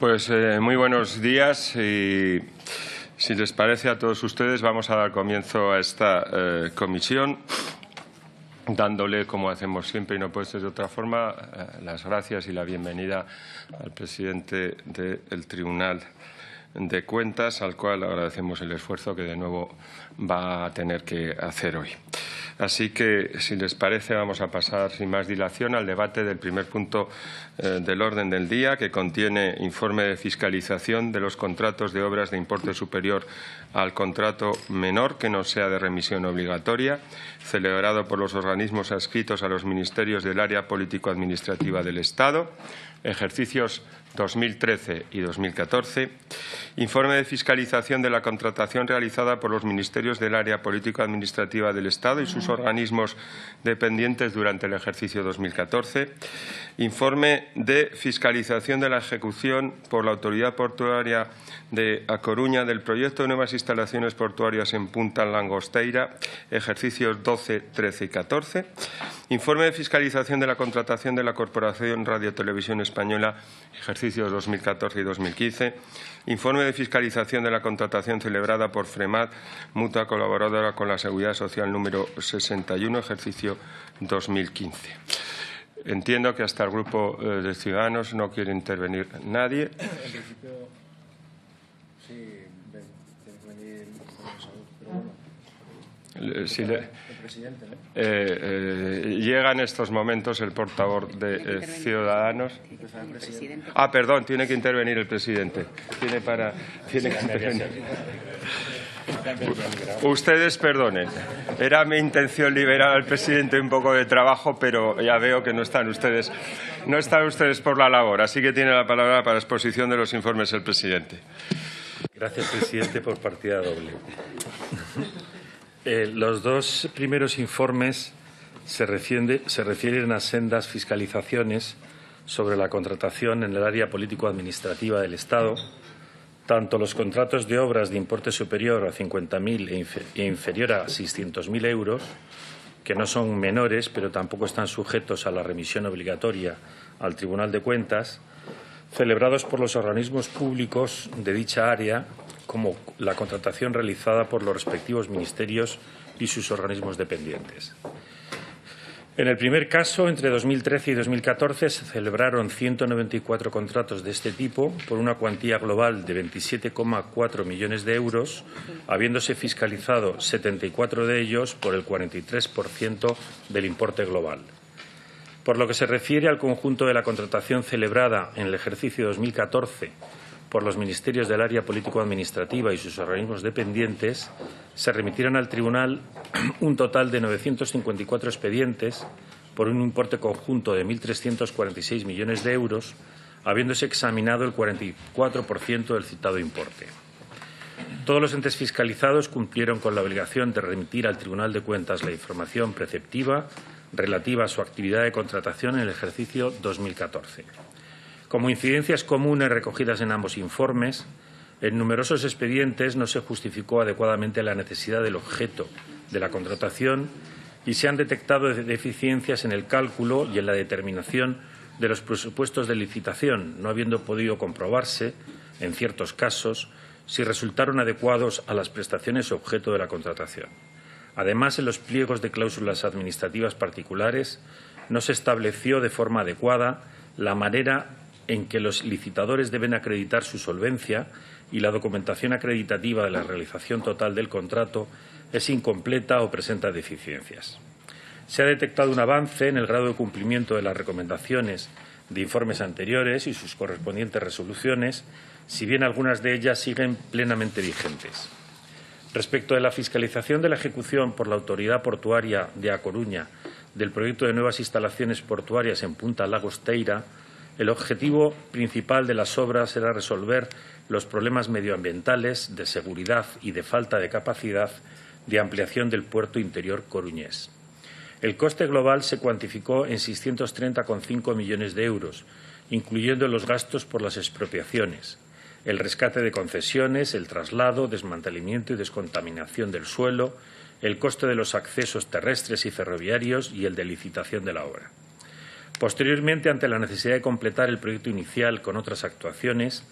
Pues muy buenos días y, si les parece a todos ustedes, vamos a dar comienzo a esta comisión, dándole, como hacemos siempre y no puede ser de otra forma, las gracias y la bienvenida al presidente del Tribunal de Cuentas, al cual agradecemos el esfuerzo que de nuevo va a tener que hacer hoy. Así que, si les parece, vamos a pasar sin más dilación al debate del primer punto del orden del día, que contiene informe de fiscalización de los contratos de obras de importe superior al contrato menor que no sea de remisión obligatoria, celebrado por los organismos adscritos a los ministerios del área político-administrativa del Estado, ejercicios 2013 y 2014, informe de fiscalización de la contratación realizada por los ministerios del área político-administrativa del Estado y sus organismos dependientes durante el ejercicio 2014, informe de fiscalización de la ejecución por la Autoridad Portuaria de A Coruña del proyecto de nuevas instalaciones portuarias en Punta Langosteira, ejercicios 12, 13 y 14, informe de fiscalización de la contratación de la Corporación Radio Televisión Española, ejercicios 2014 y 2015, informe de fiscalización de la contratación celebrada por FREMAT, mutua colaboradora con la Seguridad Social número 61, ejercicio 2015. Entiendo que hasta el Grupo de Ciudadanos no quiere intervenir nadie. En principio, sí, tiene que venir el Ministerio de Salud, pero bueno. Si el presidente, ¿no? Llega en estos momentos el portavoz de Ciudadanos. Perdón, tiene que intervenir el presidente. Tiene que intervenir. Ustedes perdonen. Era mi intención liberar al presidente un poco de trabajo, pero ya veo que no están ustedes por la labor. Así que tiene la palabra para exposición de los informes el presidente. Gracias, presidente, por partida doble. Los dos primeros informes se refieren a sendas fiscalizaciones sobre la contratación en el área político-administrativa del Estado, tanto los contratos de obras de importe superior a 50.000 e inferior a 600.000 euros, que no son menores, pero tampoco están sujetos a la remisión obligatoria al Tribunal de Cuentas, celebrados por los organismos públicos de dicha área, como la contratación realizada por los respectivos ministerios y sus organismos dependientes. En el primer caso, entre 2013 y 2014, se celebraron 194 contratos de este tipo por una cuantía global de 27,4 millones de euros, habiéndose fiscalizado 74 de ellos por el 43% del importe global. Por lo que se refiere al conjunto de la contratación celebrada en el ejercicio 2014 por los ministerios del área político-administrativa y sus organismos dependientes, se remitieron al Tribunal un total de 954 expedientes por un importe conjunto de 1.346 millones de euros, habiéndose examinado el 44% del citado importe. Todos los entes fiscalizados cumplieron con la obligación de remitir al Tribunal de Cuentas la información preceptiva relativa a su actividad de contratación en el ejercicio 2014. Como incidencias comunes recogidas en ambos informes, en numerosos expedientes no se justificó adecuadamente la necesidad del objeto de la contratación y se han detectado deficiencias en el cálculo y en la determinación de los presupuestos de licitación, no habiendo podido comprobarse, en ciertos casos, si resultaron adecuados a las prestaciones objeto de la contratación. Además, en los pliegos de cláusulas administrativas particulares no se estableció de forma adecuada la manera en que los licitadores deben acreditar su solvencia y la documentación acreditativa de la realización total del contrato es incompleta o presenta deficiencias. Se ha detectado un avance en el grado de cumplimiento de las recomendaciones de informes anteriores y sus correspondientes resoluciones, si bien algunas de ellas siguen plenamente vigentes. Respecto de la fiscalización de la ejecución por la Autoridad Portuaria de A Coruña del proyecto de nuevas instalaciones portuarias en Punta Langosteira, el objetivo principal de las obras era resolver los problemas medioambientales, de seguridad y de falta de capacidad de ampliación del puerto interior coruñés. El coste global se cuantificó en 630,5 millones de euros, incluyendo los gastos por las expropiaciones, el rescate de concesiones, el traslado, desmantelamiento y descontaminación del suelo, el coste de los accesos terrestres y ferroviarios y el de licitación de la obra. Posteriormente, ante la necesidad de completar el proyecto inicial con otras actuaciones,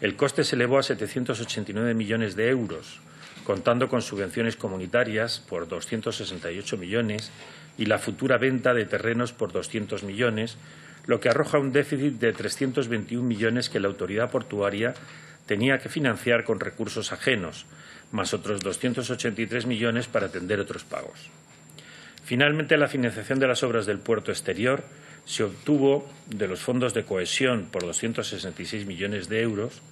el coste se elevó a 789 millones de euros, contando con subvenciones comunitarias por 268 millones y la futura venta de terrenos por 200 millones, lo que arroja un déficit de 321 millones que la autoridad portuaria tenía que financiar con recursos ajenos, más otros 283 millones para atender otros pagos. Finalmente, la financiación de las obras del puerto exterior se obtuvo de los fondos de cohesión por 266 millones de euros,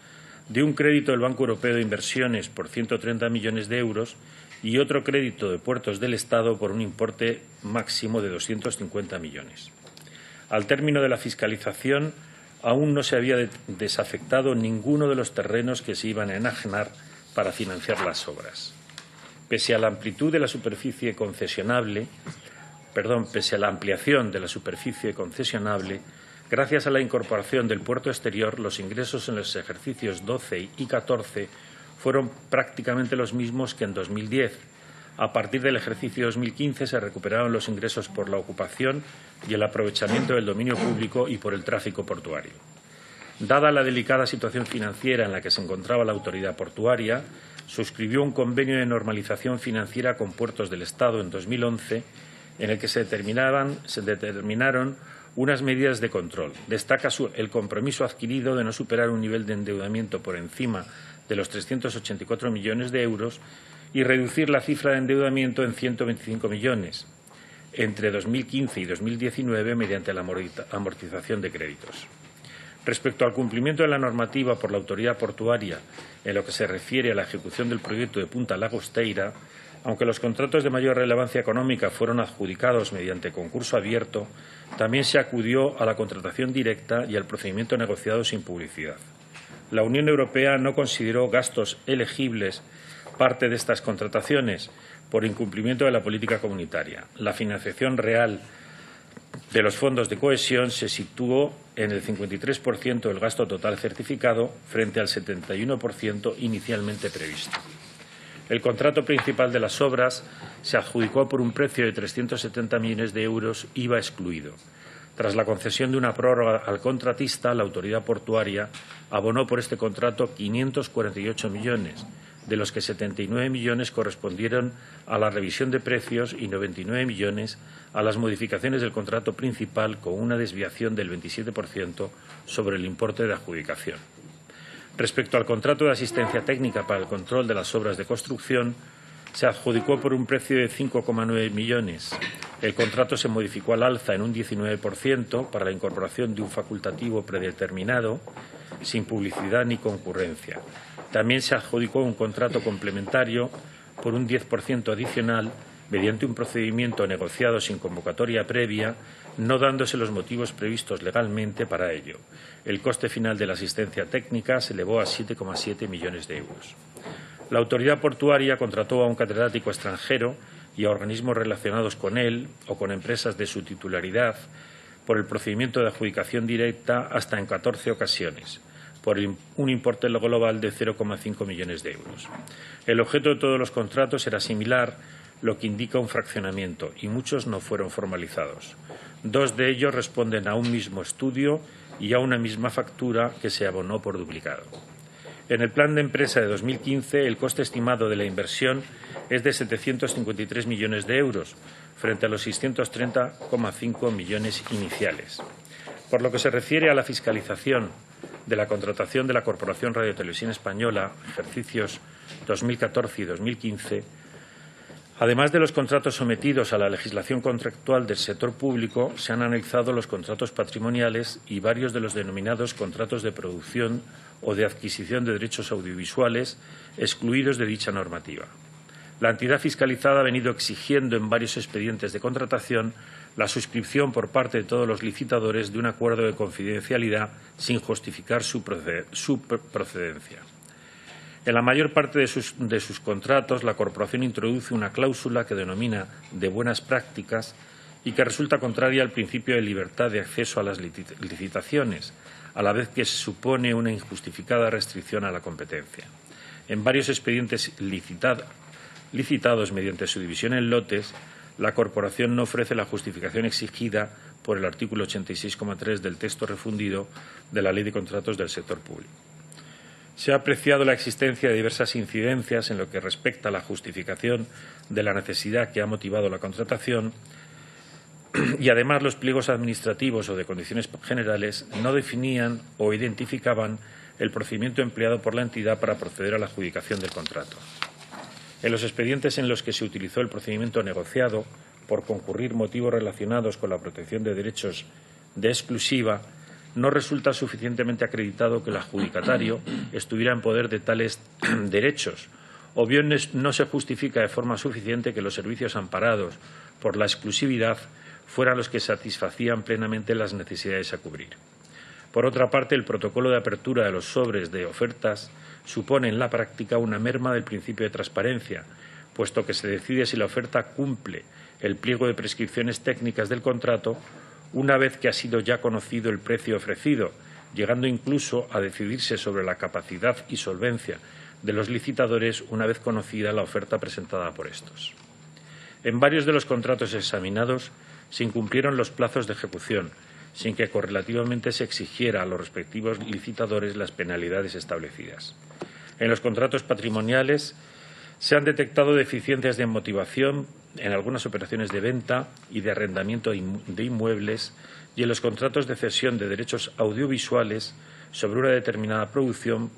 de un crédito del Banco Europeo de Inversiones por 130 millones de euros y otro crédito de Puertos del Estado por un importe máximo de 250 millones. Al término de la fiscalización, aún no se había desafectado ninguno de los terrenos que se iban a enajenar para financiar las obras. Pese a la amplitud de la superficie concesionable, pese a la ampliación de la superficie concesionable, gracias a la incorporación del puerto exterior, los ingresos en los ejercicios 12 y 14 fueron prácticamente los mismos que en 2010. A partir del ejercicio 2015 se recuperaron los ingresos por la ocupación y el aprovechamiento del dominio público y por el tráfico portuario. Dada la delicada situación financiera en la que se encontraba la autoridad portuaria, suscribió un convenio de normalización financiera con Puertos del Estado en 2011, en el que se determinaron unas medidas de control. Destaca el compromiso adquirido de no superar un nivel de endeudamiento por encima de los 384 millones de euros y reducir la cifra de endeudamiento en 125 millones entre 2015 y 2019 mediante la amortización de créditos. Respecto al cumplimiento de la normativa por la autoridad portuaria en lo que se refiere a la ejecución del proyecto de Punta Llagosteira, aunque los contratos de mayor relevancia económica fueron adjudicados mediante concurso abierto, también se acudió a la contratación directa y al procedimiento negociado sin publicidad. La Unión Europea no consideró gastos elegibles parte de estas contrataciones por incumplimiento de la política comunitaria. La financiación real de los fondos de cohesión se situó en el 53% del gasto total certificado frente al 71% inicialmente previsto. El contrato principal de las obras se adjudicó por un precio de 370 millones de euros, IVA excluido. Tras la concesión de una prórroga al contratista, la autoridad portuaria abonó por este contrato 548 millones, de los que 79 millones correspondieron a la revisión de precios y 99 millones a las modificaciones del contrato principal, con una desviación del 27% sobre el importe de adjudicación. Respecto al contrato de asistencia técnica para el control de las obras de construcción, se adjudicó por un precio de 5,9 millones. El contrato se modificó al alza en un 19% para la incorporación de un facultativo predeterminado, sin publicidad ni concurrencia. También se adjudicó un contrato complementario por un 10% adicional mediante un procedimiento negociado sin convocatoria previa, no dándose los motivos previstos legalmente para ello. El coste final de la asistencia técnica se elevó a 7,7 millones de euros. La autoridad portuaria contrató a un catedrático extranjero y a organismos relacionados con él o con empresas de su titularidad por el procedimiento de adjudicación directa hasta en 14 ocasiones, por un importe global de 0,5 millones de euros. El objeto de todos los contratos era similar, lo que indica un fraccionamiento, y muchos no fueron formalizados. 2 de ellos responden a un mismo estudio y a una misma factura que se abonó por duplicado. En el plan de empresa de 2015, el coste estimado de la inversión es de 753 millones de euros, frente a los 630,5 millones iniciales. Por lo que se refiere a la fiscalización de la contratación de la Corporación Radio Televisión Española, ejercicios 2014 y 2015, además de los contratos sometidos a la legislación contractual del sector público, se han analizado los contratos patrimoniales y varios de los denominados contratos de producción o de adquisición de derechos audiovisuales excluidos de dicha normativa. La entidad fiscalizada ha venido exigiendo en varios expedientes de contratación la suscripción por parte de todos los licitadores de un acuerdo de confidencialidad sin justificar su procedencia. En la mayor parte de sus contratos, la Corporación introduce una cláusula que denomina de buenas prácticas y que resulta contraria al principio de libertad de acceso a las licitaciones, a la vez que supone una injustificada restricción a la competencia. En varios expedientes licitados mediante su división en lotes, la corporación no ofrece la justificación exigida por el artículo 86,3 del texto refundido de la Ley de Contratos del Sector Público. Se ha apreciado la existencia de diversas incidencias en lo que respecta a la justificación de la necesidad que ha motivado la contratación y, además, los pliegos administrativos o de condiciones generales no definían o identificaban el procedimiento empleado por la entidad para proceder a la adjudicación del contrato. En los expedientes en los que se utilizó el procedimiento negociado, por concurrir motivos relacionados con la protección de derechos de exclusiva, no resulta suficientemente acreditado que el adjudicatario estuviera en poder de tales derechos, o bien no se justifica de forma suficiente que los servicios amparados por la exclusividad fueran los que satisfacían plenamente las necesidades a cubrir. Por otra parte, el protocolo de apertura de los sobres de ofertas supone en la práctica una merma del principio de transparencia, puesto que se decide si la oferta cumple el pliego de prescripciones técnicas del contrato una vez que ha sido ya conocido el precio ofrecido, llegando incluso a decidirse sobre la capacidad y solvencia de los licitadores una vez conocida la oferta presentada por estos. En varios de los contratos examinados se incumplieron los plazos de ejecución, sin que correlativamente se exigiera a los respectivos licitadores las penalidades establecidas. En los contratos patrimoniales se han detectado deficiencias de motivación en algunas operaciones de venta y de arrendamiento de inmuebles y en los contratos de cesión de derechos audiovisuales sobre una determinada producción,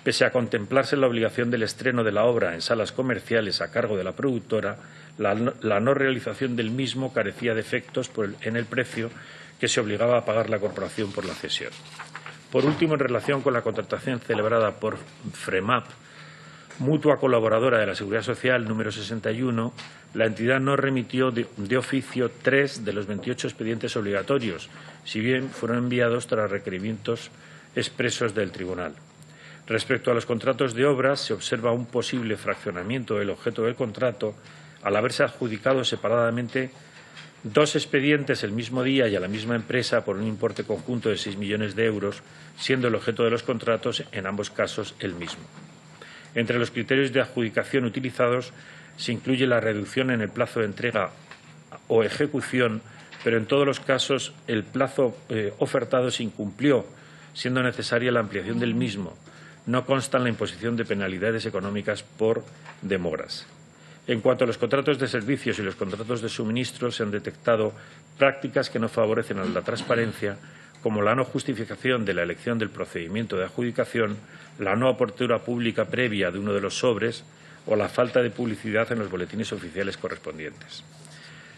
pese a contemplarse la obligación del estreno de la obra en salas comerciales a cargo de la productora, la no realización del mismo carecía de efectos en el precio que se obligaba a pagar la corporación por la cesión. Por último, en relación con la contratación celebrada por FREMAP, mutua colaboradora de la Seguridad Social número 61, la entidad no remitió de oficio 3 de los 28 expedientes obligatorios, si bien fueron enviados tras requerimientos expresos del Tribunal. Respecto a los contratos de obras, se observa un posible fraccionamiento del objeto del contrato al haberse adjudicado separadamente 2 expedientes el mismo día y a la misma empresa por un importe conjunto de 6 millones de euros, siendo el objeto de los contratos en ambos casos el mismo. Entre los criterios de adjudicación utilizados se incluye la reducción en el plazo de entrega o ejecución, pero en todos los casos el plazo ofertado se incumplió, siendo necesaria la ampliación del mismo. No constan la imposición de penalidades económicas por demoras. En cuanto a los contratos de servicios y los contratos de suministro, se han detectado prácticas que no favorecen a la transparencia, como la no justificación de la elección del procedimiento de adjudicación, la no apertura pública previa de uno de los sobres o la falta de publicidad en los boletines oficiales correspondientes.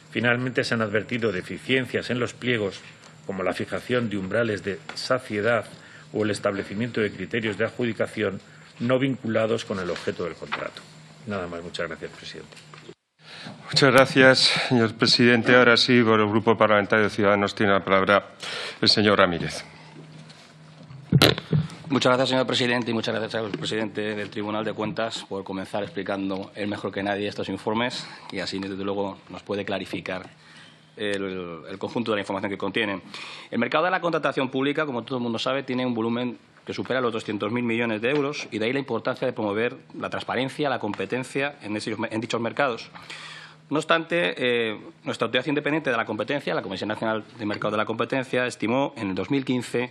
Finalmente, se han advertido deficiencias en los pliegos, como la fijación de umbrales de saciedad o el establecimiento de criterios de adjudicación no vinculados con el objeto del contrato. Nada más. Muchas gracias, presidente. Muchas gracias, señor presidente. Ahora sí, por el Grupo Parlamentario de Ciudadanos tiene la palabra el señor Ramírez. Muchas gracias, señor presidente, y muchas gracias al presidente del Tribunal de Cuentas por comenzar explicando él mejor que nadie estos informes y así, desde luego, nos puede clarificar el conjunto de la información que contienen. El mercado de la contratación pública, como todo el mundo sabe, tiene un volumen que supera los 200.000 millones de euros y de ahí la importancia de promover la transparencia, la competencia en dichos mercados. No obstante, nuestra autoridad independiente de la competencia, la Comisión Nacional de Mercado de la Competencia, estimó en el 2015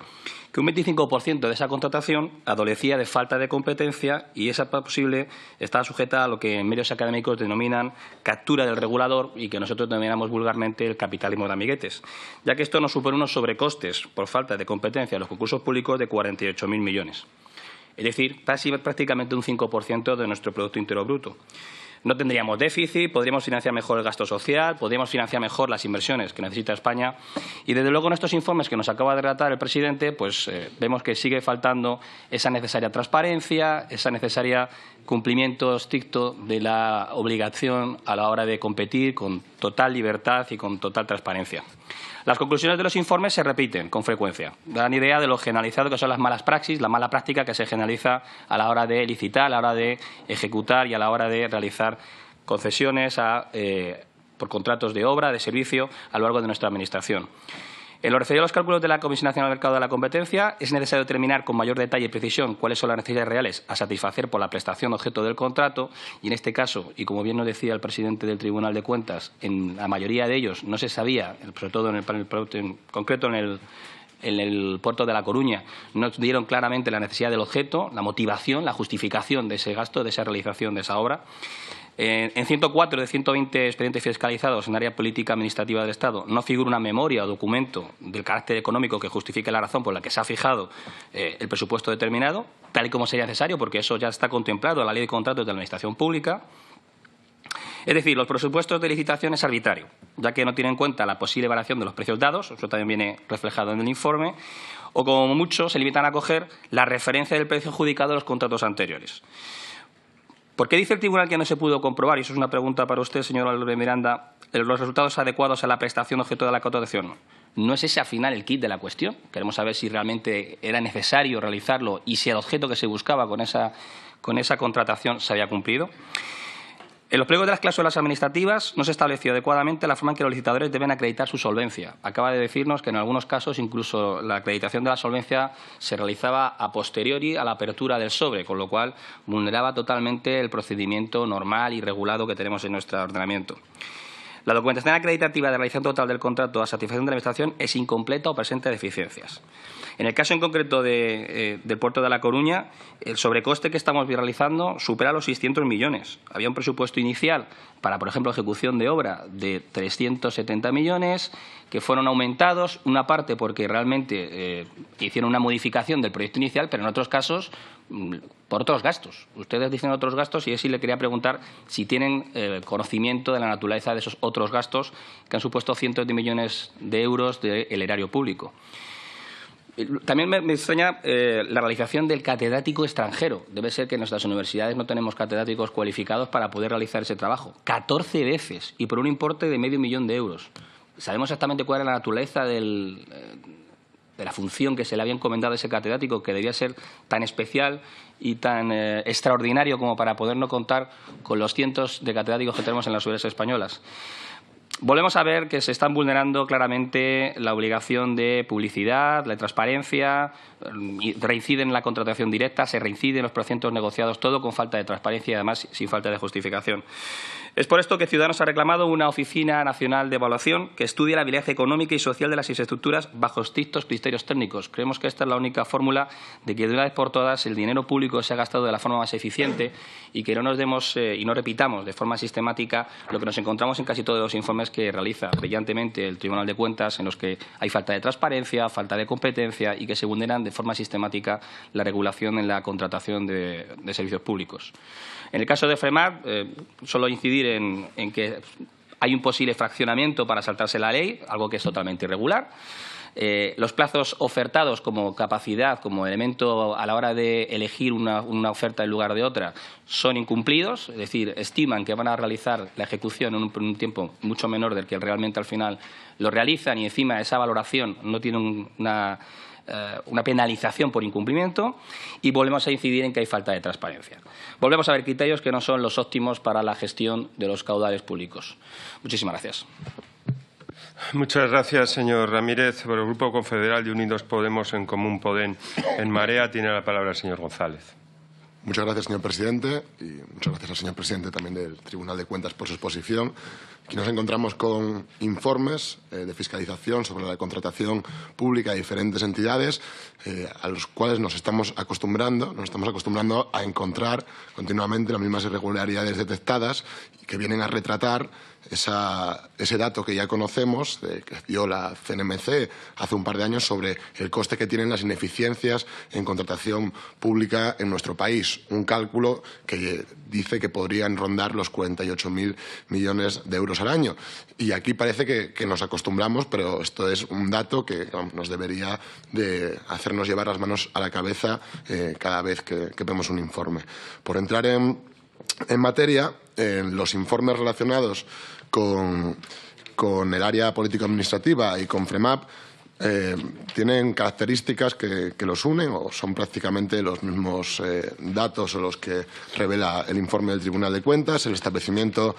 que un 25% de esa contratación adolecía de falta de competencia y esa posible estaba sujeta a lo que en medios académicos denominan captura del regulador y que nosotros denominamos vulgarmente el capitalismo de amiguetes, ya que esto nos supone unos sobrecostes por falta de competencia en los concursos públicos de 48.000 millones. Es decir, prácticamente un 5% de nuestro Producto Interior Bruto. No tendríamos déficit, podríamos financiar mejor el gasto social, podríamos financiar mejor las inversiones que necesita España. Y, desde luego, en estos informes que nos acaba de relatar el presidente, pues vemos que sigue faltando esa necesaria transparencia, esa necesaria cumplimiento estricto de la obligación a la hora de competir con total libertad y con total transparencia. Las conclusiones de los informes se repiten con frecuencia. Dan idea de lo generalizado que son las malas praxis, la mala práctica que se generaliza a la hora de licitar, a la hora de ejecutar y a la hora de realizar concesiones por contratos de obra, de servicio, a lo largo de nuestra Administración. En lo referido a los cálculos de la Comisión Nacional del Mercado de la Competencia, es necesario determinar con mayor detalle y precisión cuáles son las necesidades reales a satisfacer por la prestación objeto del contrato y, en este caso, y como bien nos decía el presidente del Tribunal de Cuentas, en la mayoría de ellos no se sabía, sobre todo en concreto en el puerto de La Coruña, nos dieron claramente la necesidad del objeto, la motivación, la justificación de ese gasto, de esa realización de esa obra. En 104 de 120 expedientes fiscalizados en área política administrativa del Estado no figura una memoria o documento del carácter económico que justifique la razón por la que se ha fijado el presupuesto determinado, tal y como sería necesario, porque eso ya está contemplado en la Ley de Contratos de la Administración Pública. Es decir, los presupuestos de licitación es arbitrario, ya que no tiene en cuenta la posible variación de los precios dados, eso también viene reflejado en el informe, o como mucho se limitan a coger la referencia del precio adjudicado de los contratos anteriores. ¿Por qué dice el tribunal que no se pudo comprobar, y eso es una pregunta para usted, señor Álvarez Miranda, los resultados adecuados a la prestación objeto de la contratación? ¿No es ese al final el kit de la cuestión? Queremos saber si realmente era necesario realizarlo y si el objeto que se buscaba con esa contratación se había cumplido. En los pliegos de las cláusulas administrativas no se estableció adecuadamente la forma en que los licitadores deben acreditar su solvencia. Acaba de decirnos que en algunos casos incluso la acreditación de la solvencia se realizaba a posteriori a la apertura del sobre, con lo cual vulneraba totalmente el procedimiento normal y regulado que tenemos en nuestro ordenamiento. La documentación acreditativa de realización total del contrato a satisfacción de la Administración es incompleta o presenta deficiencias. En el caso en concreto del puerto de La Coruña, el sobrecoste que estamos realizando supera los 600 millones. Había un presupuesto inicial para, por ejemplo, ejecución de obra de 370 millones, que fueron aumentados, una parte porque realmente hicieron una modificación del proyecto inicial, pero en otros casos por otros gastos. Ustedes dicen otros gastos y así le quería preguntar si tienen conocimiento de la naturaleza de esos otros gastos que han supuesto cientos de millones de euros del erario público. También me extraña la realización del catedrático extranjero. Debe ser que en nuestras universidades no tenemos catedráticos cualificados para poder realizar ese trabajo. 14 veces y por un importe de $500.000 de euros. ¿Sabemos exactamente cuál era la naturaleza de la función que se le había encomendado a ese catedrático, que debía ser tan especial y tan extraordinario como para poder no contar con los cientos de catedráticos que tenemos en las universidades españolas? Volvemos a ver que se están vulnerando claramente la obligación de publicidad, la transparencia, reinciden en la contratación directa, se reinciden en los procedimientos negociados, todo con falta de transparencia y, además, sin falta de justificación. Es por esto que Ciudadanos ha reclamado una Oficina Nacional de Evaluación que estudie la viabilidad económica y social de las infraestructuras bajo estrictos criterios técnicos. Creemos que esta es la única fórmula de que de una vez por todas el dinero público se ha gastado de la forma más eficiente y que no nos demos y no repitamos de forma sistemática lo que nos encontramos en casi todos los informes que realiza brillantemente el Tribunal de Cuentas, en los que hay falta de transparencia, falta de competencia y que se vulneran de forma sistemática la regulación en la contratación de servicios públicos. En el caso de FREMAP, solo incidir en que hay un posible fraccionamiento para saltarse la ley, algo que es totalmente irregular. Los plazos ofertados como capacidad, como elemento a la hora de elegir una oferta en lugar de otra, son incumplidos, es decir, estiman que van a realizar la ejecución en un tiempo mucho menor del que realmente al final lo realizan y encima esa valoración no tiene una penalización por incumplimiento, y volvemos a incidir en que hay falta de transparencia. Volvemos a ver criterios que no son los óptimos para la gestión de los caudales públicos. Muchísimas gracias. Muchas gracias, señor Ramírez. Por el Grupo Confederal de Unidos Podemos en Común Podem en Marea tiene la palabra el señor González. Muchas gracias, señor presidente, y muchas gracias al señor presidente también del Tribunal de Cuentas por su exposición. Aquí nos encontramos con informes de fiscalización sobre la contratación pública de diferentes entidades a los cuales nos estamos acostumbrando a encontrar continuamente las mismas irregularidades detectadas y que vienen a retratar ese dato que ya conocemos, que dio la CNMC hace un par de años, sobre el coste que tienen las ineficiencias en contratación pública en nuestro país. Un cálculo que dice que podrían rondar los 48.000 millones de euros al año. Y aquí parece que nos acostumbramos, pero esto es un dato que nos debería de hacernos llevar las manos a la cabeza cada vez que vemos un informe. Por entrar en materia, los informes relacionados con el área político-administrativa y con FREMAP tienen características que los unen, o son prácticamente los mismos datos o los que revela el informe del Tribunal de Cuentas: el establecimiento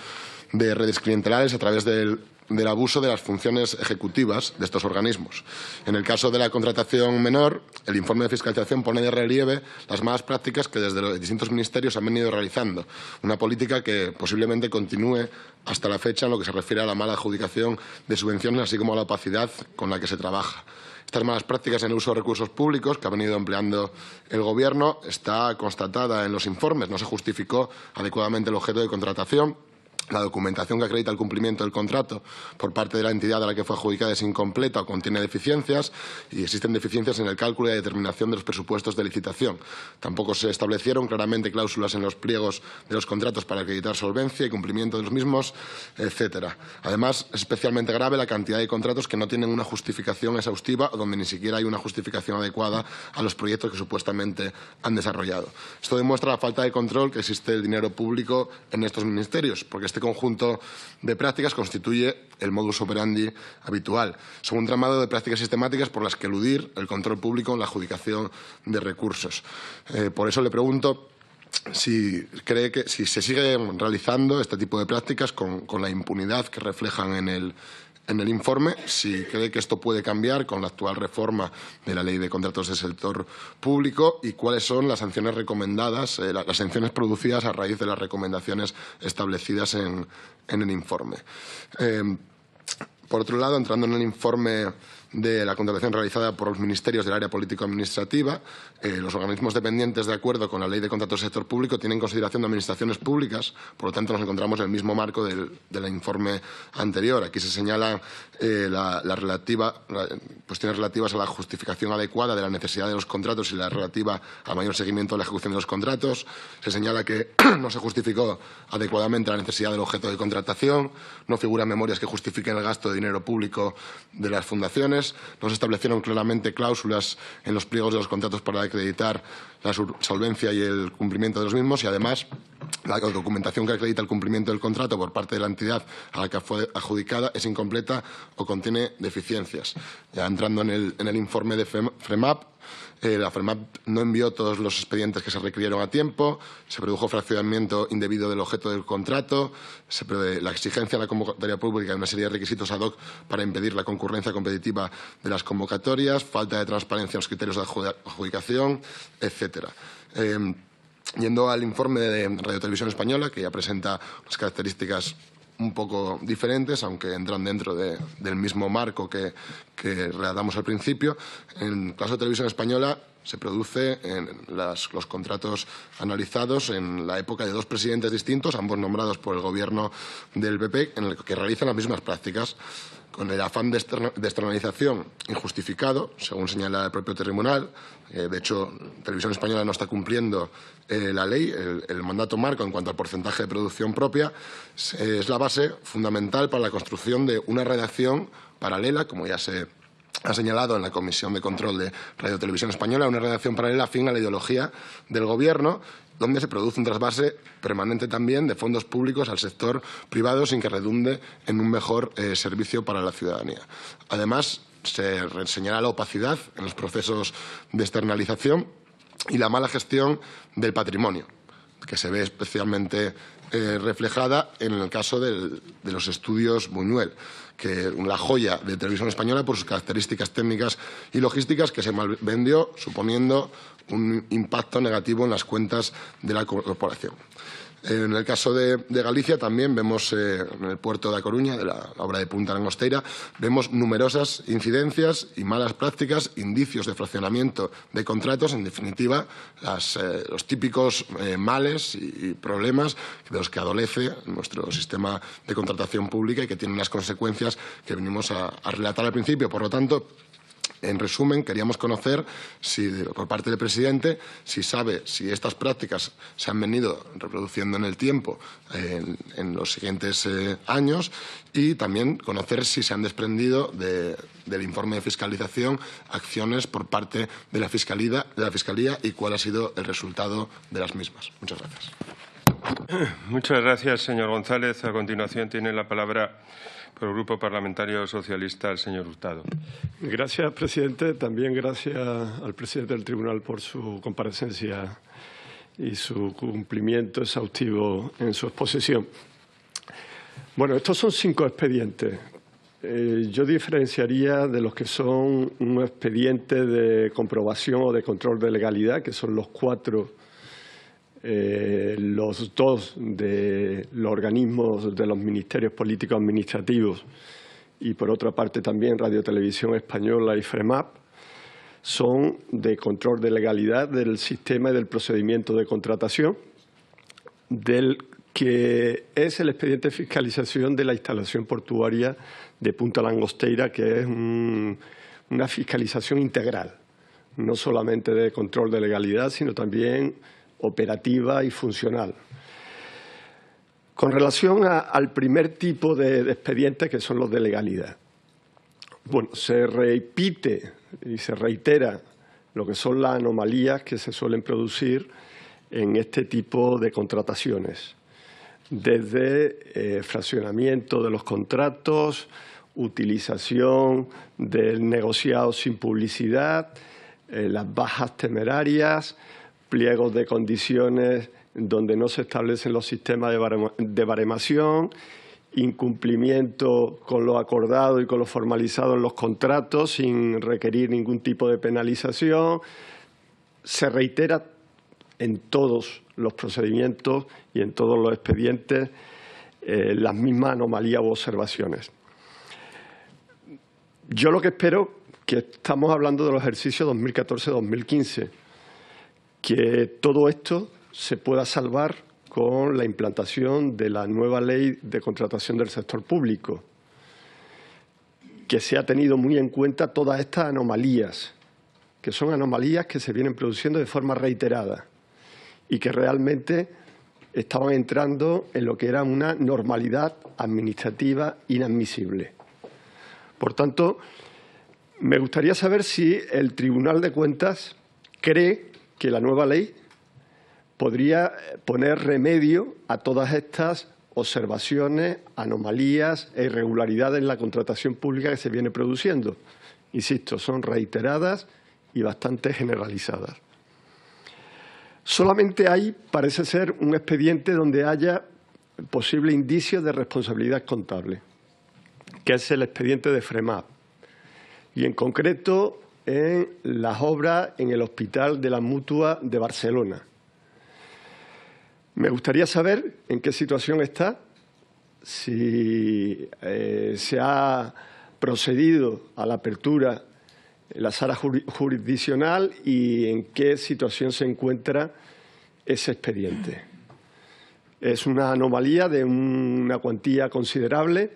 de redes clientelares a través del del abuso de las funciones ejecutivas de estos organismos. En el caso de la contratación menor, el informe de fiscalización pone de relieve las malas prácticas que desde los distintos ministerios han venido realizando, una política que posiblemente continúe hasta la fecha en lo que se refiere a la mala adjudicación de subvenciones, así como a la opacidad con la que se trabaja. Estas malas prácticas en el uso de recursos públicos que ha venido empleando el Gobierno está constatada en los informes. No se justificó adecuadamente el objeto de contratación. La documentación que acredita el cumplimiento del contrato por parte de la entidad a la que fue adjudicada es incompleta o contiene deficiencias y existen deficiencias en el cálculo y determinación de los presupuestos de licitación. Tampoco se establecieron claramente cláusulas en los pliegos de los contratos para acreditar solvencia y cumplimiento de los mismos, etcétera. Además, es especialmente grave la cantidad de contratos que no tienen una justificación exhaustiva o donde ni siquiera hay una justificación adecuada a los proyectos que supuestamente han desarrollado. Esto demuestra la falta de control que existe del dinero público en estos ministerios, porque este conjunto de prácticas constituye el modus operandi habitual. Son un tramado de prácticas sistemáticas por las que eludir el control público en la adjudicación de recursos. Por eso le pregunto si cree que si se sigue realizando este tipo de prácticas con la impunidad que reflejan en el informe, si cree que esto puede cambiar con la actual reforma de la Ley de Contratos del Sector Público y cuáles son las sanciones recomendadas, las sanciones producidas a raíz de las recomendaciones establecidas en el informe. Por otro lado, entrando en el informe de la contratación realizada por los ministerios del área político-administrativa, los organismos dependientes, de acuerdo con la Ley de Contratos del Sector Público, tienen consideración de administraciones públicas, por lo tanto nos encontramos en el mismo marco del informe anterior. Aquí se señalan cuestiones relativas a la justificación adecuada de la necesidad de los contratos y la relativa al mayor seguimiento de la ejecución de los contratos. Se señala que no se justificó adecuadamente la necesidad del objeto de contratación, no figuran memorias que justifiquen el gasto de dinero público de las fundaciones. No se establecieron claramente cláusulas en los pliegos de los contratos para acreditar la solvencia y el cumplimiento de los mismos y, además, la documentación que acredita el cumplimiento del contrato por parte de la entidad a la que fue adjudicada es incompleta o contiene deficiencias. Ya entrando en el informe de FREMAP, la FREMAP no envió todos los expedientes que se requirieron a tiempo, se produjo fraccionamiento indebido del objeto del contrato, la exigencia de la convocatoria pública y una serie de requisitos ad hoc para impedir la concurrencia competitiva de las convocatorias, falta de transparencia en los criterios de adjudicación, etcétera. Yendo al informe de Radio Televisión Española, que ya presenta unas características un poco diferentes, aunque entran dentro del mismo marco que relatamos al principio. En el caso de Televisión Española se produce en los contratos analizados en la época de dos presidentes distintos, ambos nombrados por el Gobierno del PP, en el que realizan las mismas prácticas, con el afán de externalización injustificado, según señala el propio tribunal. De hecho, Televisión Española no está cumpliendo la ley, el mandato marco en cuanto al porcentaje de producción propia. Es la base fundamental para la construcción de una redacción paralela, como ya se ha señalado en la Comisión de Control de Radio Televisión Española, una redacción paralela afín a la ideología del Gobierno, donde se produce un trasvase permanente también de fondos públicos al sector privado sin que redunde en un mejor servicio para la ciudadanía. Además, se señala la opacidad en los procesos de externalización y la mala gestión del patrimonio, que se ve especialmente reflejada en el caso de los estudios Buñuel, que la joya de Televisión Española por sus características técnicas y logísticas, que se malvendió suponiendo un impacto negativo en las cuentas de la corporación. En el caso de Galicia también vemos en el puerto de A Coruña, de la obra de Punta Langosteira, vemos numerosas incidencias y malas prácticas, indicios de fraccionamiento de contratos, en definitiva, los típicos males y problemas de los que adolece nuestro sistema de contratación pública y que tienen las consecuencias que venimos a relatar al principio. Por lo tanto, en resumen, queríamos conocer, por parte del presidente, si sabe si estas prácticas se han venido reproduciendo en el tiempo en los siguientes años y también conocer si se han desprendido del informe de fiscalización acciones por parte de la Fiscalía y cuál ha sido el resultado de las mismas. Muchas gracias. Muchas gracias, señor González. A continuación tiene la palabra por el Grupo Parlamentario Socialista el señor Hurtado. Gracias, presidente. También gracias al presidente del Tribunal por su comparecencia y su cumplimiento exhaustivo en su exposición. Bueno, estos son 5 expedientes Yo diferenciaría de los que son un expediente de comprobación o de control de legalidad, que son los 4, los 2 de los organismos de los ministerios políticos administrativos y, por otra parte, también Radio Televisión Española y FREMAP, son de control de legalidad del sistema y del procedimiento de contratación, del que es el expediente de fiscalización de la instalación portuaria de Punta Langosteira, que es una fiscalización integral, no solamente de control de legalidad, sino también operativa y funcional. Con relación al primer tipo de expedientes, que son los de legalidad, bueno, se repite y se reitera lo que son las anomalías que se suelen producir en este tipo de contrataciones, desde fraccionamiento de los contratos, utilización del negociado sin publicidad, las bajas temerarias, pliegos de condiciones donde no se establecen los sistemas de baremación, incumplimiento con lo acordado y con lo formalizado en los contratos sin requerir ningún tipo de penalización. Se reitera en todos los procedimientos y en todos los expedientes las mismas anomalías u observaciones. Yo lo que espero, que estamos hablando del ejercicio 2014-2015, que todo esto se pueda salvar con la implantación de la nueva ley de contratación del sector público, que se ha tenido muy en cuenta todas estas anomalías, que son anomalías que se vienen produciendo de forma reiterada y que realmente estaban entrando en lo que era una normalidad administrativa inadmisible. Por tanto, me gustaría saber si el Tribunal de Cuentas cree que la nueva ley podría poner remedio a todas estas observaciones, anomalías e irregularidades en la contratación pública que se viene produciendo. Insisto, son reiteradas y bastante generalizadas. Solamente hay, parece ser, un expediente donde haya posible indicio de responsabilidad contable, que es el expediente de FREMAP, y en concreto en las obras en el Hospital de la Mutua de Barcelona. Me gustaría saber en qué situación está, si se ha procedido a la apertura en la sala jurisdiccional y en qué situación se encuentra ese expediente. Es una anomalía de una cuantía considerable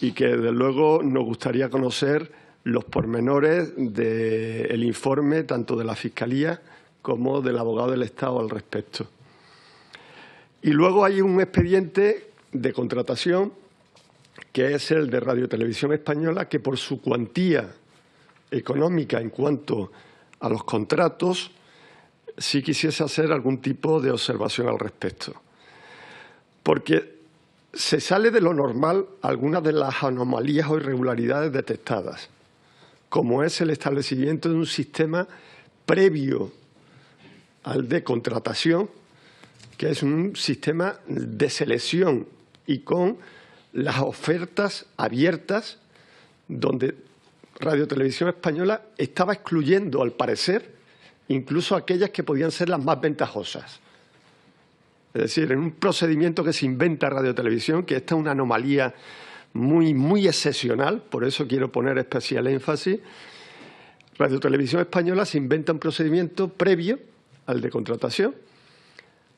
y que, desde luego, nos gustaría conocer los pormenores del informe tanto de la Fiscalía como del abogado del Estado al respecto. Y luego hay un expediente de contratación, que es el de Radio Televisión Española, que por su cuantía económica en cuanto a los contratos, sí quisiese hacer algún tipo de observación al respecto. Porque se sale de lo normal algunas de las anomalías o irregularidades detectadas, como es el establecimiento de un sistema previo al de contratación, que es un sistema de selección y con las ofertas abiertas, donde Radio Televisión Española estaba excluyendo, al parecer, incluso aquellas que podían ser las más ventajosas. Es decir, en un procedimiento que se inventa Radio Televisión, que esta es una anomalía muy excepcional, por eso quiero poner especial énfasis, Radio Televisión Española se inventa un procedimiento previo al de contratación,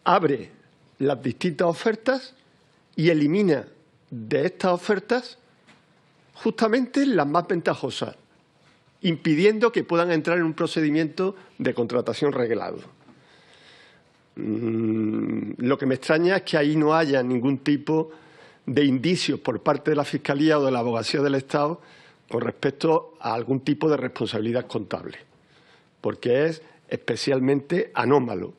abre las distintas ofertas y elimina de estas ofertas justamente las más ventajosas, impidiendo que puedan entrar en un procedimiento de contratación reglado. Lo que me extraña es que ahí no haya ningún tipo de indicios por parte de la Fiscalía o de la Abogacía del Estado con respecto a algún tipo de responsabilidad contable, porque es especialmente anómalo.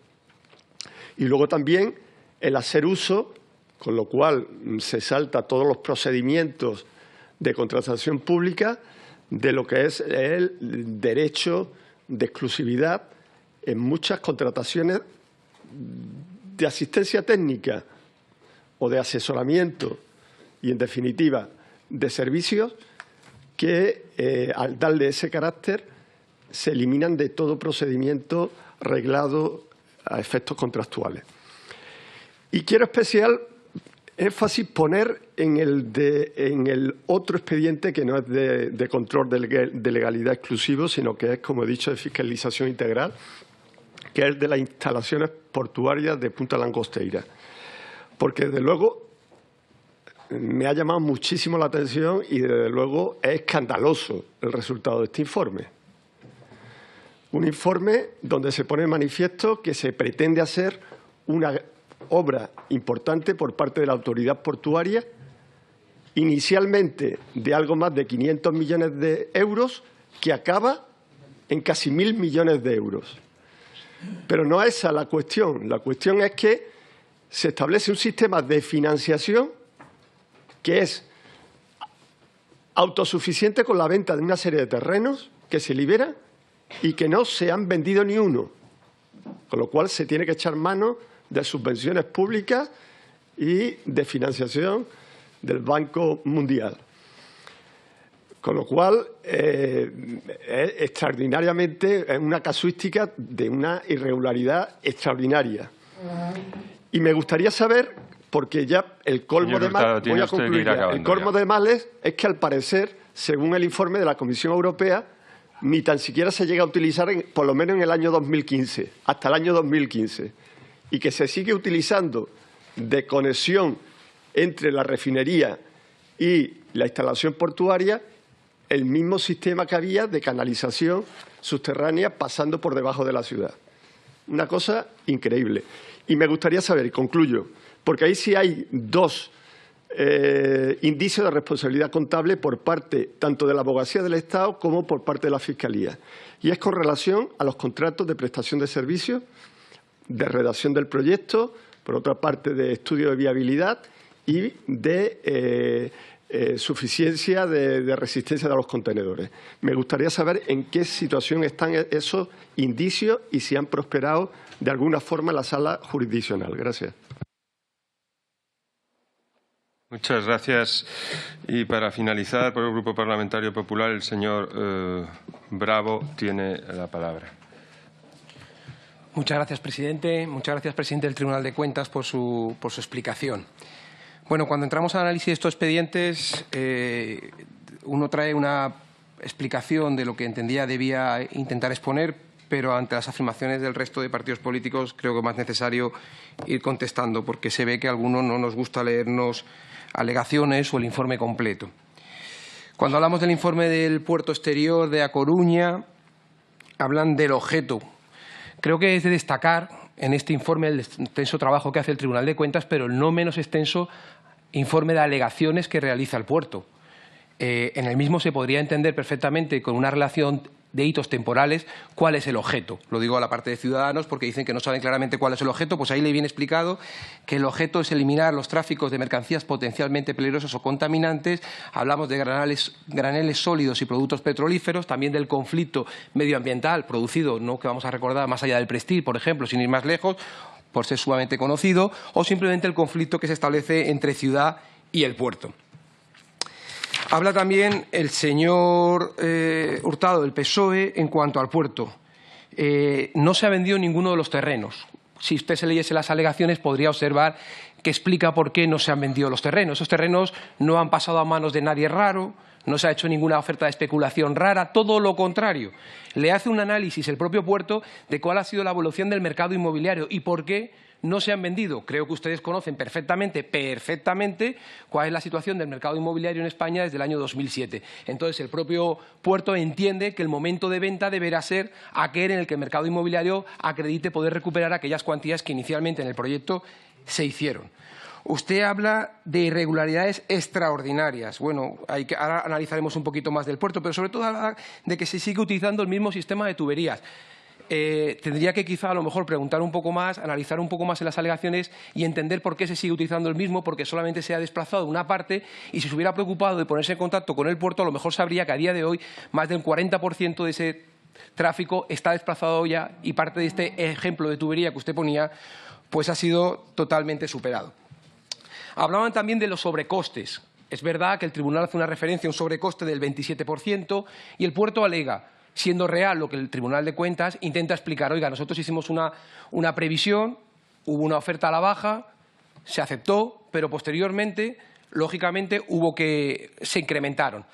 Y luego también el hacer uso, con lo cual se salta todos los procedimientos de contratación pública, de lo que es el derecho de exclusividad en muchas contrataciones de asistencia técnica o de asesoramiento y, en definitiva, de servicios que, al darle ese carácter, se eliminan de todo procedimiento reglado a efectos contractuales. Y quiero especial énfasis poner en el otro expediente que no es de control de legalidad exclusivo, sino que es, como he dicho, de fiscalización integral, que es el de las instalaciones portuarias de Punta Langosteira. Porque, desde luego, me ha llamado muchísimo la atención y, desde luego, es escandaloso el resultado de este informe. Un informe donde se pone de manifiesto que se pretende hacer una obra importante por parte de la autoridad portuaria, inicialmente de algo más de 500 millones de euros, que acaba en casi 1.000 millones de euros. Pero no es esa la cuestión. La cuestión es que se establece un sistema de financiación que es autosuficiente con la venta de una serie de terrenos que se liberan y que no se han vendido ni uno, con lo cual se tiene que echar mano de subvenciones públicas y de financiación del Banco Mundial. Con lo cual, es extraordinariamente, es una casuística de una irregularidad extraordinaria. Y me gustaría saber, porque ya el colmo de males, voy a concluir ya, el colmo de males es que, al parecer, según el informe de la Comisión Europea, ni tan siquiera se llega a utilizar, por lo menos en el año 2015, hasta el año 2015, y que se sigue utilizando de conexión entre la refinería y la instalación portuaria el mismo sistema que había de canalización subterránea pasando por debajo de la ciudad. Una cosa increíble. Y me gustaría saber, y concluyo, porque ahí sí hay dos indicios de responsabilidad contable por parte tanto de la Abogacía del Estado como por parte de la Fiscalía. Y es con relación a los contratos de prestación de servicios, de redacción del proyecto, por otra parte de estudio de viabilidad y de suficiencia de resistencia de los contenedores. Me gustaría saber en qué situación están esos indicios y si han prosperado de alguna forma en la sala jurisdiccional. Gracias. Muchas gracias. Y para finalizar, por el Grupo Parlamentario Popular, el señor Bravo tiene la palabra. Muchas gracias, presidente. Muchas gracias, presidente del Tribunal de Cuentas, por su explicación. Bueno, cuando entramos al análisis de estos expedientes, uno trae una explicación de lo que entendía debía intentar exponer, pero ante las afirmaciones del resto de partidos políticos creo que es más necesario ir contestando, porque se ve que a algunos no nos gusta leernos alegaciones o el informe completo. Cuando hablamos del informe del puerto exterior de A Coruña, hablan del objeto. Creo que es de destacar en este informe el extenso trabajo que hace el Tribunal de Cuentas, pero el no menos extenso informe de alegaciones que realiza el puerto. En el mismo se podría entender perfectamente, con una relación de hitos temporales, cuál es el objeto. Lo digo a la parte de Ciudadanos porque dicen que no saben claramente cuál es el objeto. Pues ahí le viene explicado que el objeto es eliminar los tráficos de mercancías potencialmente peligrosas o contaminantes. Hablamos de graneles sólidos y productos petrolíferos, también del conflicto medioambiental producido, no que vamos a recordar más allá del Prestige, por ejemplo, sin ir más lejos, por ser sumamente conocido, o simplemente el conflicto que se establece entre ciudad y el puerto. Habla también el señor Hurtado del PSOE en cuanto al puerto. No se ha vendido ninguno de los terrenos. Si usted se leyese las alegaciones, podría observar que explica por qué no se han vendido los terrenos. Esos terrenos no han pasado a manos de nadie raro, no se ha hecho ninguna oferta de especulación rara, todo lo contrario. Le hace un análisis el propio puerto de cuál ha sido la evolución del mercado inmobiliario y por qué no se han vendido. Creo que ustedes conocen perfectamente cuál es la situación del mercado inmobiliario en España desde el año 2007. Entonces, el propio puerto entiende que el momento de venta deberá ser aquel en el que el mercado inmobiliario acredite poder recuperar aquellas cuantías que inicialmente en el proyecto se hicieron. Usted habla de irregularidades extraordinarias. Bueno, ahora analizaremos un poquito más del puerto, pero sobre todo habla de que se sigue utilizando el mismo sistema de tuberías. Tendría que quizá a lo mejor preguntar un poco más, analizar un poco más en las alegaciones y entender por qué se sigue utilizando el mismo, porque solamente se ha desplazado una parte y si se hubiera preocupado de ponerse en contacto con el puerto, a lo mejor sabría que a día de hoy más del 40% de ese tráfico está desplazado ya y parte de este ejemplo de tubería que usted ponía pues ha sido totalmente superado. Hablaban también de los sobrecostes. Es verdad que el tribunal hace una referencia a un sobrecoste del 27% y el puerto alega, siendo real lo que el Tribunal de Cuentas intenta explicar. Oiga, nosotros hicimos una previsión, hubo una oferta a la baja, se aceptó, pero posteriormente, lógicamente, se incrementaron.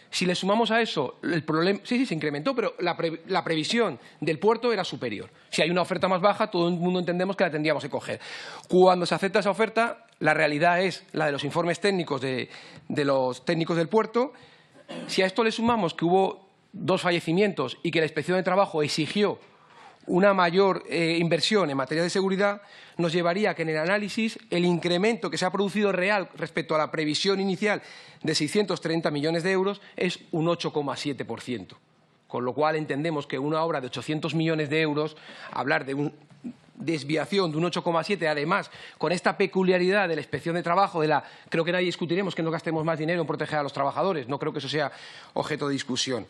Si le sumamos a eso el problema, sí, se incrementó, pero la previsión del puerto era superior. Si hay una oferta más baja, todo el mundo entendemos que la tendríamos que coger. Cuando se acepta esa oferta, la realidad es la de los informes técnicos de los técnicos del puerto. Si a esto le sumamos que hubo 2 fallecimientos y que la Inspección de Trabajo exigió una mayor inversión en materia de seguridad, nos llevaría a que en el análisis el incremento que se ha producido real respecto a la previsión inicial de 630 millones de euros es un 8,7%. Con lo cual entendemos que una obra de 800 millones de euros, hablar de una desviación de un 8,7, además con esta peculiaridad de la Inspección de Trabajo, creo que nadie discutiremos que no gastemos más dinero en proteger a los trabajadores, no creo que eso sea objeto de discusión.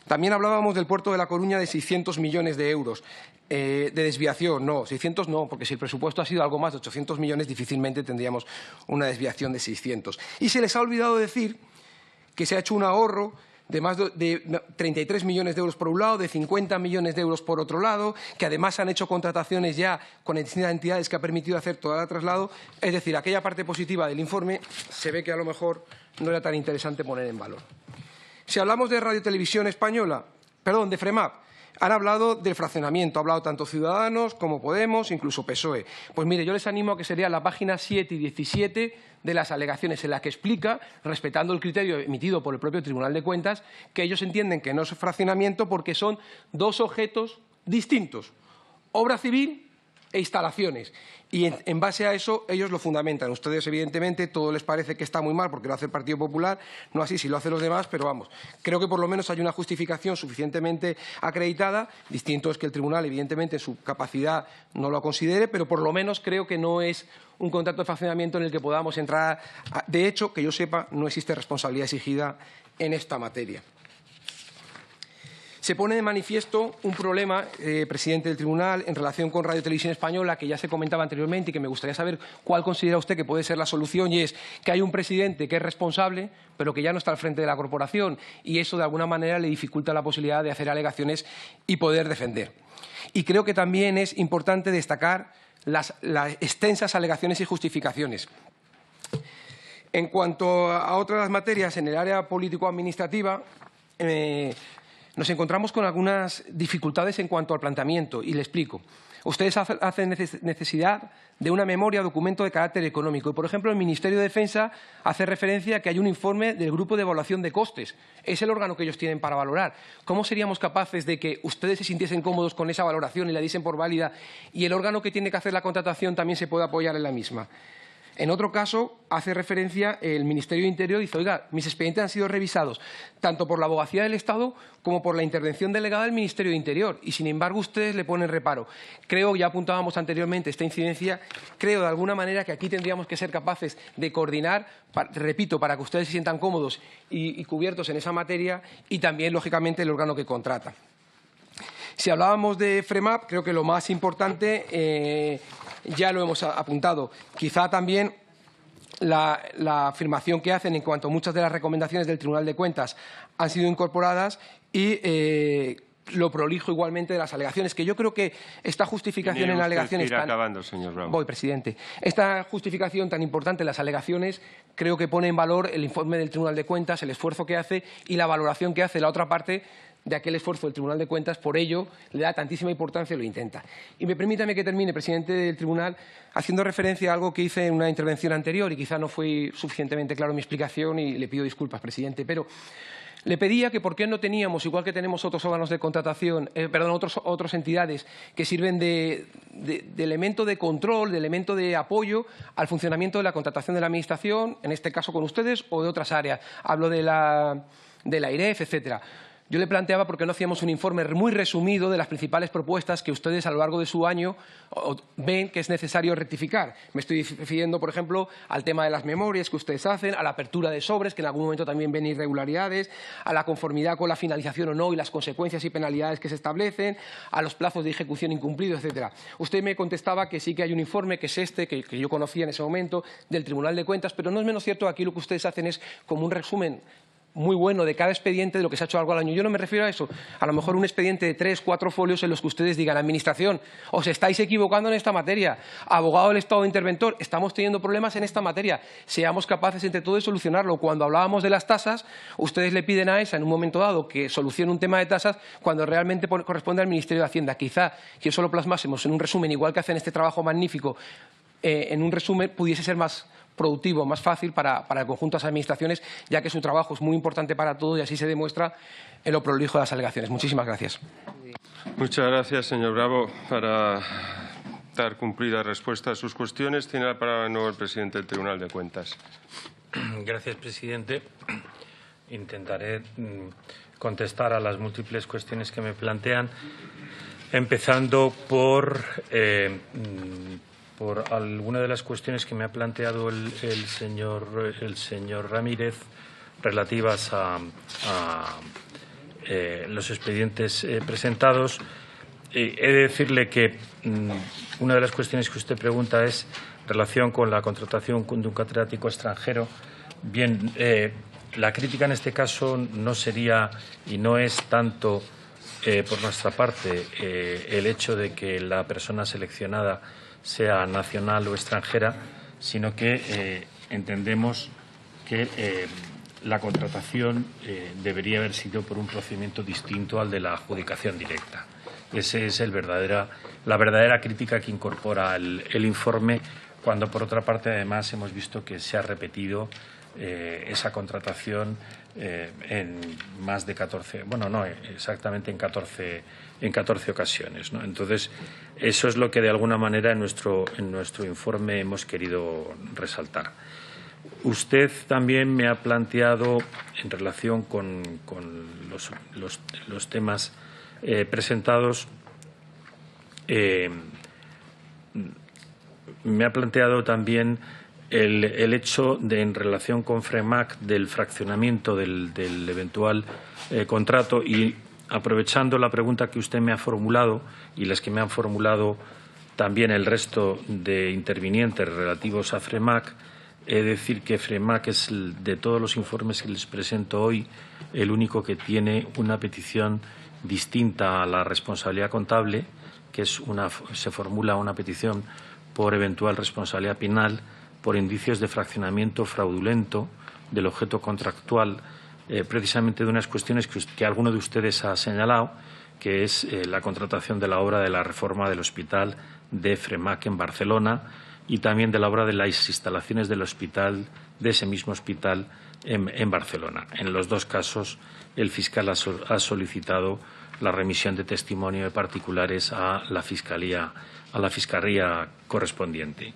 También hablábamos del puerto de La Coruña de 600 millones de euros de desviación. No, 600 no, porque si el presupuesto ha sido algo más de 800 millones, difícilmente tendríamos una desviación de 600. Y se les ha olvidado decir que se ha hecho un ahorro de más de 33 millones de euros por un lado, de 50 millones de euros por otro lado, que además han hecho contrataciones ya con distintas entidades que ha permitido hacer todo el traslado. Es decir, aquella parte positiva del informe se ve que a lo mejor no era tan interesante poner en valor. Si hablamos de Radio Televisión Española, perdón, de FREMAP, han hablado del fraccionamiento, ha hablado tanto Ciudadanos como Podemos, incluso PSOE. Pues mire, yo les animo a que sería la página 7 y 17 de las alegaciones en la que explica, respetando el criterio emitido por el propio Tribunal de Cuentas, que ellos entienden que no es fraccionamiento porque son 2 objetos distintos, obra civil e instalaciones. Y en base a eso ellos lo fundamentan. Ustedes, evidentemente, todo les parece que está muy mal porque lo hace el Partido Popular, no así si lo hacen los demás, pero vamos, creo que por lo menos hay una justificación suficientemente acreditada. Distinto es que el Tribunal, evidentemente, en su capacidad no lo considere, pero por lo menos creo que no es un contrato de fraccionamiento en el que podamos entrar. De hecho, que yo sepa, no existe responsabilidad exigida en esta materia. Se pone de manifiesto un problema, presidente del Tribunal, en relación con Radio Televisión Española, que ya se comentaba anteriormente y que me gustaría saber cuál considera usted que puede ser la solución, y es que hay un presidente que es responsable, pero que ya no está al frente de la corporación, y eso de alguna manera le dificulta la posibilidad de hacer alegaciones y poder defender. Y creo que también es importante destacar las extensas alegaciones y justificaciones. En cuanto a otras materias en el área político-administrativa, nos encontramos con algunas dificultades en cuanto al planteamiento, y le explico. Ustedes hacen necesidad de una memoria o documento de carácter económico. Y, por ejemplo, el Ministerio de Defensa hace referencia a que hay un informe del Grupo de Evaluación de Costes. Es el órgano que ellos tienen para valorar. ¿Cómo seríamos capaces de que ustedes se sintiesen cómodos con esa valoración y la diesen por válida y el órgano que tiene que hacer la contratación también se pueda apoyar en la misma? En otro caso, hace referencia el Ministerio de Interior y dice, oiga, mis expedientes han sido revisados tanto por la Abogacía del Estado como por la intervención delegada del Ministerio de Interior y, sin embargo, ustedes le ponen reparo. Creo, ya apuntábamos anteriormente esta incidencia, creo de alguna manera que aquí tendríamos que ser capaces de coordinar, repito, para que ustedes se sientan cómodos y cubiertos en esa materia y también, lógicamente, el órgano que contrata. Si hablábamos de FREMAP, creo que lo más importante ya lo hemos apuntado. Quizá también la afirmación que hacen en cuanto a muchas de las recomendaciones del Tribunal de Cuentas han sido incorporadas y lo prolijo igualmente de las alegaciones, que yo creo que esta justificación en alegaciones tan... acabando, señor Bravo. Voy, presidente. Esta justificación tan importante en las alegaciones creo que pone en valor el informe del Tribunal de Cuentas, el esfuerzo que hace y la valoración que hace la otra parte de aquel esfuerzo del Tribunal de Cuentas, por ello le da tantísima importancia y lo intenta. Y permítame que termine, presidente del Tribunal, haciendo referencia a algo que hice en una intervención anterior y quizá no fui suficientemente claro en mi explicación y le pido disculpas, presidente, pero le pedía que por qué no teníamos, igual que tenemos otros órganos de contratación, otras entidades que sirven de elemento de control, de elemento de apoyo al funcionamiento de la contratación de la Administración, en este caso con ustedes o de otras áreas. Hablo de la IREF, etcétera. Yo le planteaba por qué no hacíamos un informe muy resumido de las principales propuestas que ustedes a lo largo de su año ven que es necesario rectificar. Me estoy refiriendo, por ejemplo, al tema de las memorias que ustedes hacen, a la apertura de sobres, que en algún momento también ven irregularidades, a la conformidad con la finalización o no y las consecuencias y penalidades que se establecen, a los plazos de ejecución incumplidos, etcétera. Usted me contestaba que sí que hay un informe, que es este, que yo conocía en ese momento, del Tribunal de Cuentas, pero no es menos cierto que aquí lo que ustedes hacen es como un resumen muy bueno de cada expediente de lo que se ha hecho algo al año. Yo no me refiero a eso. A lo mejor un expediente de 3 o 4 folios en los que ustedes digan, Administración, os estáis equivocando en esta materia. Abogado del Estado interventor, estamos teniendo problemas en esta materia. Seamos capaces entre todos de solucionarlo. Cuando hablábamos de las tasas, ustedes le piden a ESA en un momento dado que solucione un tema de tasas cuando realmente corresponde al Ministerio de Hacienda. Quizá, si eso lo plasmásemos en un resumen, igual que hacen este trabajo magnífico, en un resumen pudiese ser más productivo, más fácil para el conjunto de las administraciones, ya que su trabajo es muy importante para todos y así se demuestra en lo prolijo de las alegaciones. Muchísimas gracias. Muchas gracias, señor Bravo. Para dar cumplida respuesta a sus cuestiones, tiene la palabra de nuevo el presidente del Tribunal de Cuentas. Gracias, presidente. Intentaré contestar a las múltiples cuestiones que me plantean, empezando por alguna de las cuestiones que me ha planteado el señor Ramírez relativas a los expedientes presentados. He de decirle que una de las cuestiones que usted pregunta es en relación con la contratación de un catedrático extranjero. Bien, la crítica en este caso no sería y no es tanto por nuestra parte el hecho de que la persona seleccionada sea nacional o extranjera, sino que entendemos que la contratación debería haber sido por un procedimiento distinto al de la adjudicación directa. Esa es la verdadera crítica que incorpora el informe, cuando por otra parte además hemos visto que se ha repetido esa contratación en más de 14, bueno, no exactamente en 14 ocasiones, ¿no? Entonces, eso es lo que de alguna manera en nuestro informe hemos querido resaltar. Usted también me ha planteado, en relación con los temas presentados, me ha planteado también el hecho de, en relación con FREMAC, del fraccionamiento del eventual contrato, y aprovechando la pregunta que usted me ha formulado y las que me han formulado también el resto de intervinientes relativos a FREMAC, he de decir que FREMAC es, de todos los informes que les presento hoy, el único que tiene una petición distinta a la responsabilidad contable, que es se formula una petición por eventual responsabilidad penal por indicios de fraccionamiento fraudulento del objeto contractual, precisamente de unas cuestiones que alguno de ustedes ha señalado, que es la contratación de la obra de la reforma del hospital de FREMAC en Barcelona y también de la obra de las instalaciones del hospital, de ese mismo hospital en Barcelona. En los dos casos, el fiscal ha solicitado la remisión de testimonio de particulares a la fiscalía correspondiente.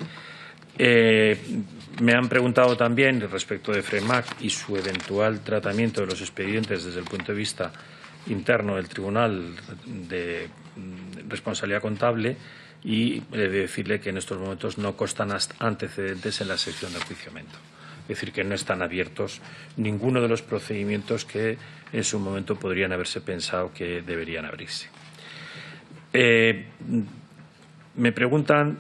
Me han preguntado también respecto de FREMAC y su eventual tratamiento de los expedientes desde el punto de vista interno del Tribunal de Responsabilidad Contable, y he de decirle que en estos momentos no constan antecedentes en la sección de enjuiciamiento. Es decir, que no están abiertos ninguno de los procedimientos que en su momento podrían haberse pensado que deberían abrirse. Me preguntan,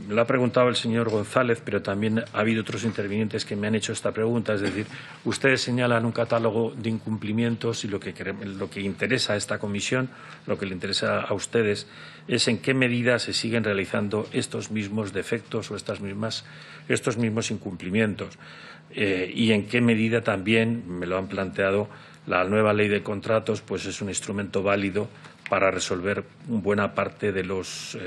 lo ha preguntado el señor González, pero también ha habido otros intervinientes que me han hecho esta pregunta. Es decir, ustedes señalan un catálogo de incumplimientos y lo que interesa a esta comisión, lo que le interesa a ustedes, es en qué medida se siguen realizando estos mismos defectos o estos mismos incumplimientos y en qué medida también, me lo han planteado, la nueva ley de contratos pues es un instrumento válido para resolver buena parte de los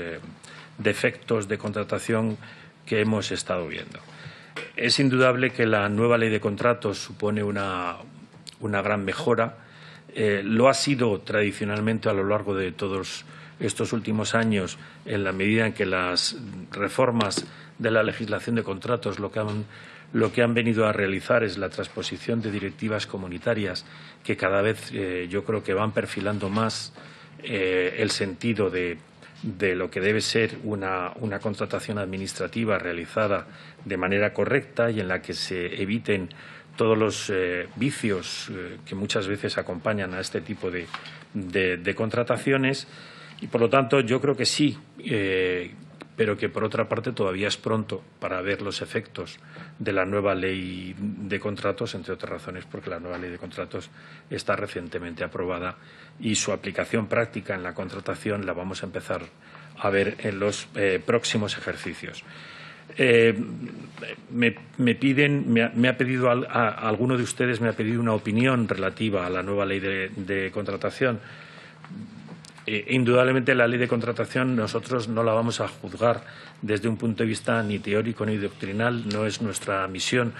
defectos de contratación que hemos estado viendo. Es indudable que la nueva ley de contratos supone una gran mejora. Lo ha sido tradicionalmente a lo largo de todos estos últimos años, en la medida en que las reformas de la legislación de contratos lo que han venido a realizar es la transposición de directivas comunitarias que cada vez yo creo que van perfilando más el sentido de lo que debe ser una contratación administrativa realizada de manera correcta y en la que se eviten todos los vicios que muchas veces acompañan a este tipo de contrataciones. Y, por lo tanto, yo creo que sí, pero que, por otra parte, todavía es pronto para ver los efectos de la nueva ley de contratos, entre otras razones porque la nueva ley de contratos está recientemente aprobada y su aplicación práctica en la contratación la vamos a empezar a ver en los próximos ejercicios. Alguno de ustedes me ha pedido una opinión relativa a la nueva ley de contratación. Indudablemente la ley de contratación nosotros no la vamos a juzgar desde un punto de vista ni teórico ni doctrinal, no es nuestra misión.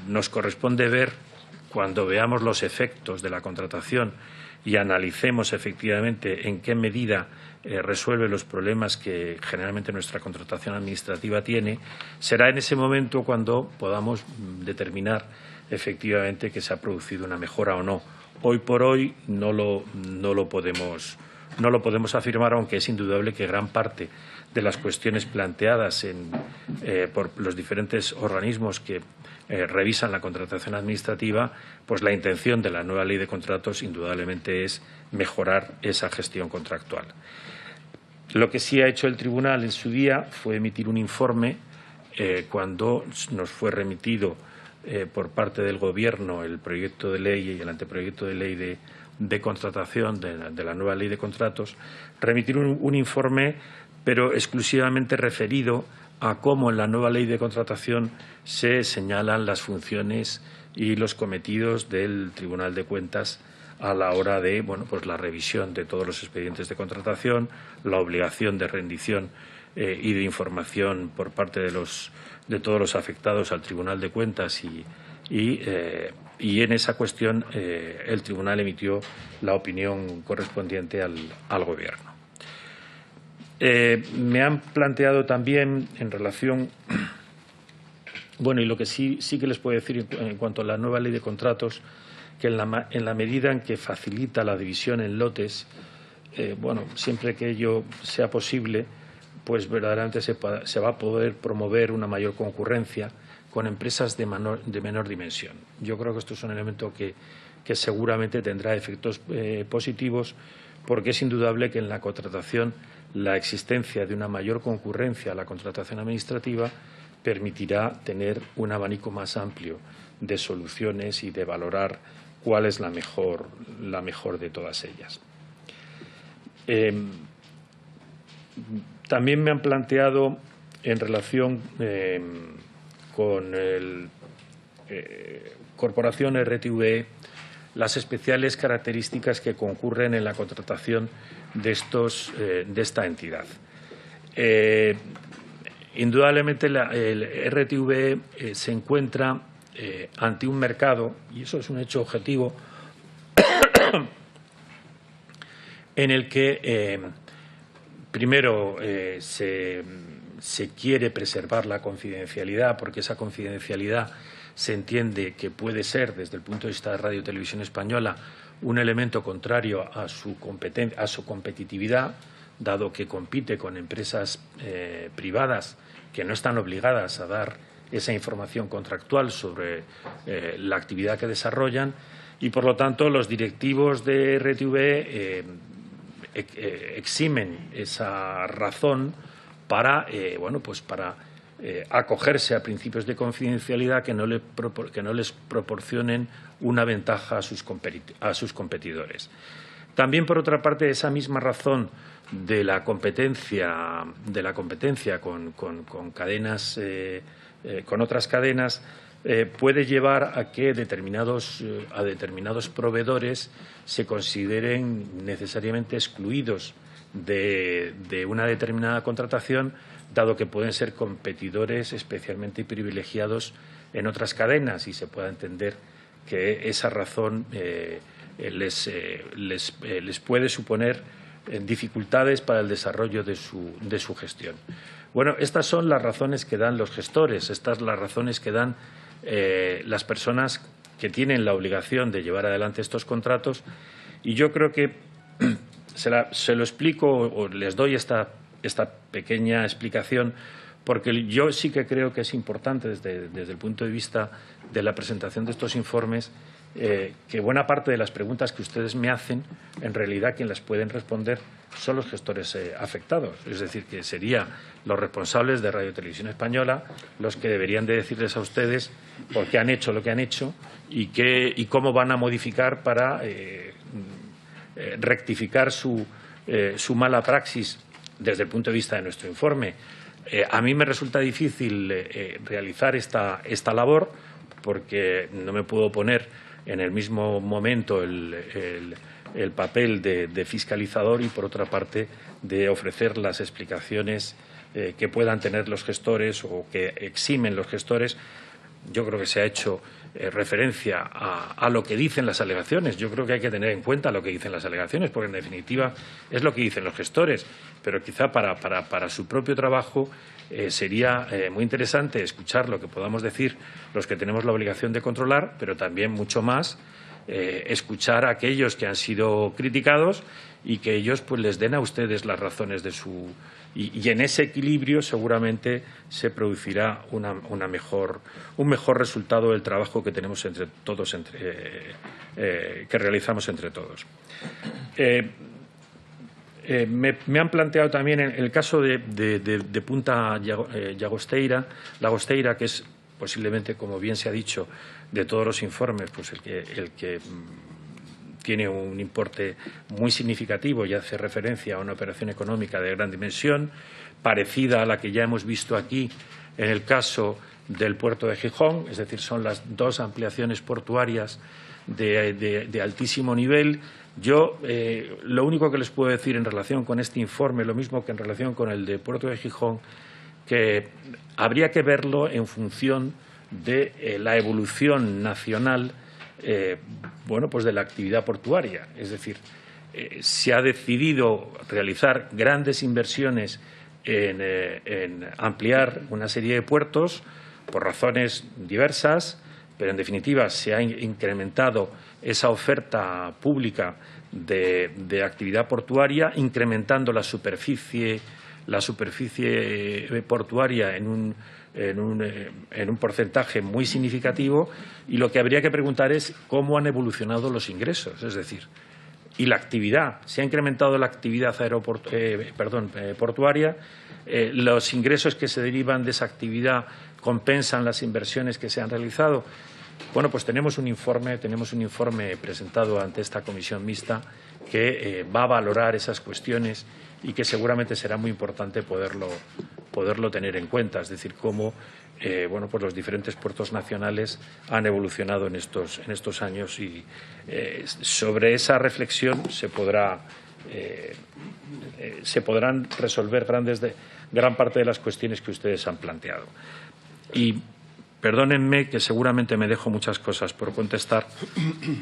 Nos corresponde ver, cuando veamos los efectos de la contratación y analicemos efectivamente en qué medida resuelve los problemas que generalmente nuestra contratación administrativa tiene, será en ese momento cuando podamos determinar efectivamente que se ha producido una mejora o no. Hoy por hoy no lo podemos afirmar, aunque es indudable que gran parte de las cuestiones planteadas por los diferentes organismos que revisan la contratación administrativa, pues la intención de la nueva ley de contratos indudablemente es mejorar esa gestión contractual. Lo que sí ha hecho el Tribunal en su día fue emitir un informe cuando nos fue remitido por parte del Gobierno el proyecto de ley y el anteproyecto de ley de contratación de la nueva ley de contratos, remitir un informe, pero exclusivamente referido a cómo en la nueva ley de contratación se señalan las funciones y los cometidos del Tribunal de Cuentas a la hora de pues la revisión de todos los expedientes de contratación, la obligación de rendición y de información por parte de todos los afectados al Tribunal de Cuentas y en esa cuestión el Tribunal emitió la opinión correspondiente al Gobierno. Me han planteado también en relación, y lo que sí que les puedo decir en cuanto a la nueva ley de contratos, que en la medida en que facilita la división en lotes, siempre que ello sea posible, pues verdaderamente se va a poder promover una mayor concurrencia con empresas de menor dimensión. Yo creo que esto es un elemento que seguramente tendrá efectos positivos, porque es indudable que en la contratación la existencia de una mayor concurrencia a la contratación administrativa permitirá tener un abanico más amplio de soluciones y de valorar cuál es la mejor de todas ellas. También me han planteado en relación con Corporación RTV las especiales características que concurren en la contratación de esta entidad. Indudablemente el RTV se encuentra ante un mercado, y eso es un hecho objetivo, en el que primero se quiere preservar la confidencialidad, porque esa confidencialidad se entiende que puede ser, desde el punto de vista de Radio y Televisión Española, un elemento contrario a su competitividad, dado que compite con empresas privadas que no están obligadas a dar esa información contractual sobre la actividad que desarrollan, y por lo tanto los directivos de RTV eximen esa razón para acogerse a principios de confidencialidad que no les proporcionen una ventaja a sus competidores. También, por otra parte, esa misma razón de la competencia con cadenas, con otras cadenas, puede llevar a que determinados proveedores se consideren necesariamente excluidos de una determinada contratación, dado que pueden ser competidores especialmente privilegiados en otras cadenas, y se pueda entender que esa razón les puede suponer dificultades para el desarrollo de su gestión. Bueno, estas son las razones que dan los gestores, estas son las razones que dan las personas que tienen la obligación de llevar adelante estos contratos, y yo creo que se lo explico o les doy esta pequeña explicación porque yo sí que creo que es importante desde el punto de vista de la presentación de estos informes que buena parte de las preguntas que ustedes me hacen, en realidad quien las pueden responder son los gestores afectados. Es decir, que serían los responsables de Radio Televisión Española los que deberían de decirles a ustedes por qué han hecho lo que han hecho y cómo van a modificar para rectificar su mala praxis desde el punto de vista de nuestro informe. A mí me resulta difícil realizar esta labor porque no me puedo poner en el mismo momento el papel de fiscalizador y, por otra parte, de ofrecer las explicaciones que puedan tener los gestores o que eximen los gestores. Yo creo que se ha hecho referencia a lo que dicen las alegaciones. Yo creo que hay que tener en cuenta lo que dicen las alegaciones, porque en definitiva es lo que dicen los gestores. Pero quizá para su propio trabajo sería muy interesante escuchar lo que podamos decir los que tenemos la obligación de controlar, pero también mucho más escuchar a aquellos que han sido criticados y que ellos pues les den a ustedes las razones de su... Y en ese equilibrio seguramente se producirá un mejor resultado del trabajo que tenemos entre todos, que realizamos entre todos. Me han planteado también en el caso de Punta Llagosteira, que es posiblemente, como bien se ha dicho, de todos los informes, pues el que tiene un importe muy significativo y hace referencia a una operación económica de gran dimensión, parecida a la que ya hemos visto aquí en el caso del puerto de Gijón, es decir, son las dos ampliaciones portuarias de altísimo nivel. Yo lo único que les puedo decir en relación con este informe, lo mismo que en relación con el de puerto de Gijón, que habría que verlo en función de la evolución nacional pues de la actividad portuaria. Es decir, se ha decidido realizar grandes inversiones en ampliar una serie de puertos por razones diversas, pero en definitiva se ha incrementado esa oferta pública de actividad portuaria, incrementando la superficie portuaria en un porcentaje muy significativo, y lo que habría que preguntar es cómo han evolucionado los ingresos, es decir, y la actividad. Se ha incrementado la actividad portuaria, los ingresos que se derivan de esa actividad compensan las inversiones que se han realizado. Bueno, pues tenemos un informe presentado ante esta comisión mixta que va a valorar esas cuestiones y que seguramente será muy importante poderlo tener en cuenta, es decir, cómo pues los diferentes puertos nacionales han evolucionado en estos años, y sobre esa reflexión se podrán resolver gran parte de las cuestiones que ustedes han planteado. Y perdónenme que seguramente me dejo muchas cosas por contestar,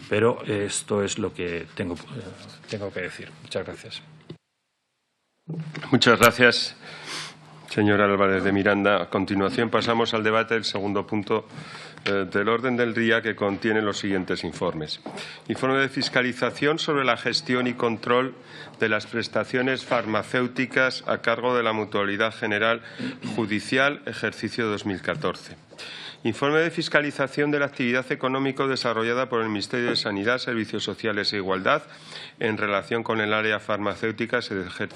pero esto es lo que tengo que decir. Muchas gracias. Muchas gracias, señor Álvarez de Miranda. A continuación pasamos al debate del segundo punto del orden del día, que contiene los siguientes informes. Informe de fiscalización sobre la gestión y control de las prestaciones farmacéuticas a cargo de la Mutualidad General Judicial, ejercicio 2014. Informe de fiscalización de la actividad económica desarrollada por el Ministerio de Sanidad, Servicios Sociales e Igualdad en relación con el área farmacéutica, ejercicio